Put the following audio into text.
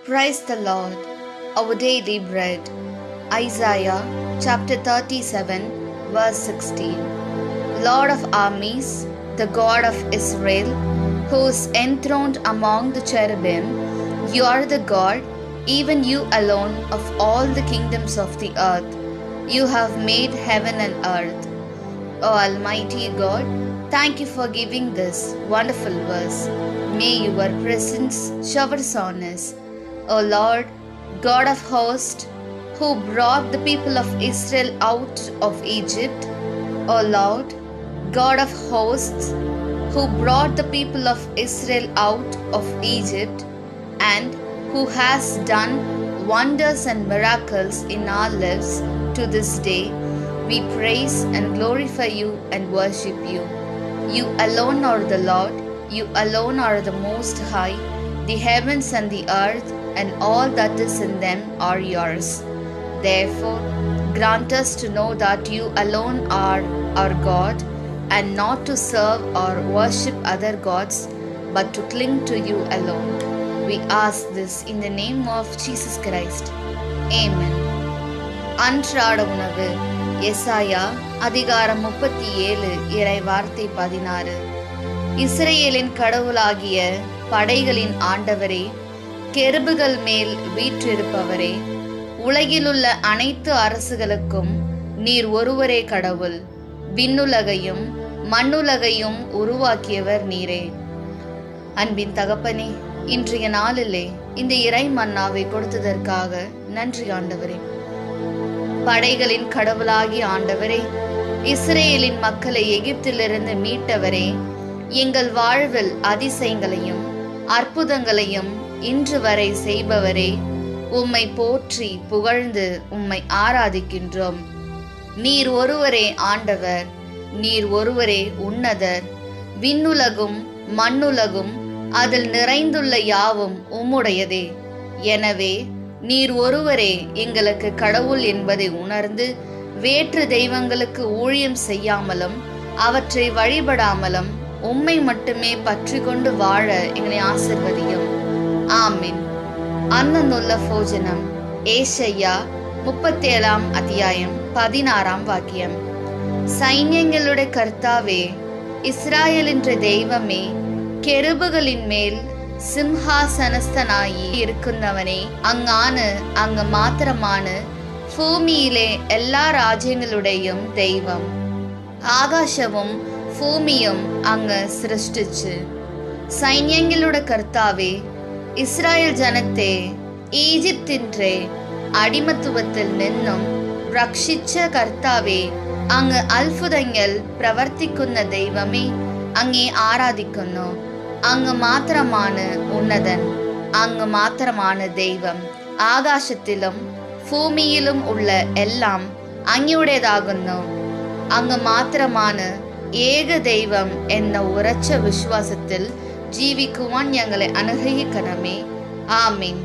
Praise the Lord. Our daily bread. Isaiah chapter 37 verse 16. Lord of armies, the God of Israel, who is enthroned among the cherubim, you are the God, even you alone, of all the kingdoms of the earth. You have made heaven and earth. O Almighty God, thank you for giving this wonderful verse. May your presence showers on us. O Lord, God of hosts, who brought the people of Israel out of Egypt. O Lord, God of hosts, who brought the people of Israel out of Egypt, and who has done wonders and miracles in our lives to this day, we praise and glorify you and worship you. You alone are the Lord, you alone are the Most High. The heavens and the earth and all that is in them are yours. Therefore, grant us to know that you alone are our God, and not to serve or worship other gods, but to cling to you alone. We ask this in the name of Jesus Christ. Amen. அன்றாட உணவு. எசாயா அதிகாரம் 37 இறை வார்த்தை 16. இஸ்ரவேலின் கடவுளாகிய படைகளின் ஆண்டவரே, கெருபுகள் மேல் வீற்றிருப்பவரே, உலகிலுள்ள அனைத்து அரசுகளுக்கும் நீர் ஒருவரே கடவுள். விண்ணுலகையும் மண்ணுலகையும் உருவாக்கியவர் நீரே. அன்பின் தகப்பனே, இன்றைய நாளிலே இந்த இறை மன்னாவை கொடுத்ததற்காக நன்றி ஆண்டவரே. படைகளின் கடவுளாகிய ஆண்டவரே, இஸ்ரேலின் மக்களை எகிப்திலிருந்து மீட்டவரே, எங்கள் வாழ்வில் அதிசயங்களையும் அற்புதங்களையும் இன்று வரை செய்பவரே, உம்மை போற்றி புகழ்ந்து உம்மை ஆராதிக்கின்றோம். நீர் ஒருவரே ஆண்டவர், நீர் ஒருவரே உன்னதர். விண்ணுலகும் மண்ணுலகும் அதில் நிறைந்துள்ள யாவும் உம்முடையதே. எனவே நீர் ஒருவரே எங்களுக்கு கடவுள் என்பதை உணர்ந்து வேற்று தெய்வங்களுக்கு ஊழியம் செய்யாமலும் அவற்றை வழிபடாமலும் உம்மை மட்டுமே பற்றி கொண்டு வாழ எங்களை ஆசிர்வதியும். ஆமீன். அன்னநுள்ள போஜனம். ஏசாயா 37 அத்தியாயம் 16 வாக்கியம். சைன்யங்களுடைய கர்த்தாவே, இஸ்ராயேலின் தெய்வமே, கெருபுகளின் மேல் சிம்ஹாசனஸ்தனாயி இருக்கின்றவனே, அங்கு மாத்திரமான பூமியிலே எல்லா ராஜ்யங்களுடையும் தெய்வம். ஆகாசமும் பூமியும் அங்கு சிருஷ்டிச்சு. சைன்யங்களோட கர்த்தாவே, இஸ்ராயல் ஜனத்தே, ஈஜிப்தின்றே அடிமத்துவத்தில் நின்னும் ரட்சிச்ச கர்த்தாவே, அங்கு அற்புதங்கள் பிரவர்த்திക്കുന്ന தெய்வமே, அங்கே ஆராதிக்கணும். அங்கு மாத்திரமான உன்னதன், அங்கு மாத்திரமான தெய்வம். ஆகாசத்திலும் பூமியிலும் உள்ள எல்லாம் அங்கியுடையதாகுന്നു. அங்கு மாத்திரமான ஏக தெய்வம் என்ற உரச்ச விசுவாசத்தில் ஜீவிக்குவான் எங்களை அனுகிரகிக்கணுமே. ஆமீன்.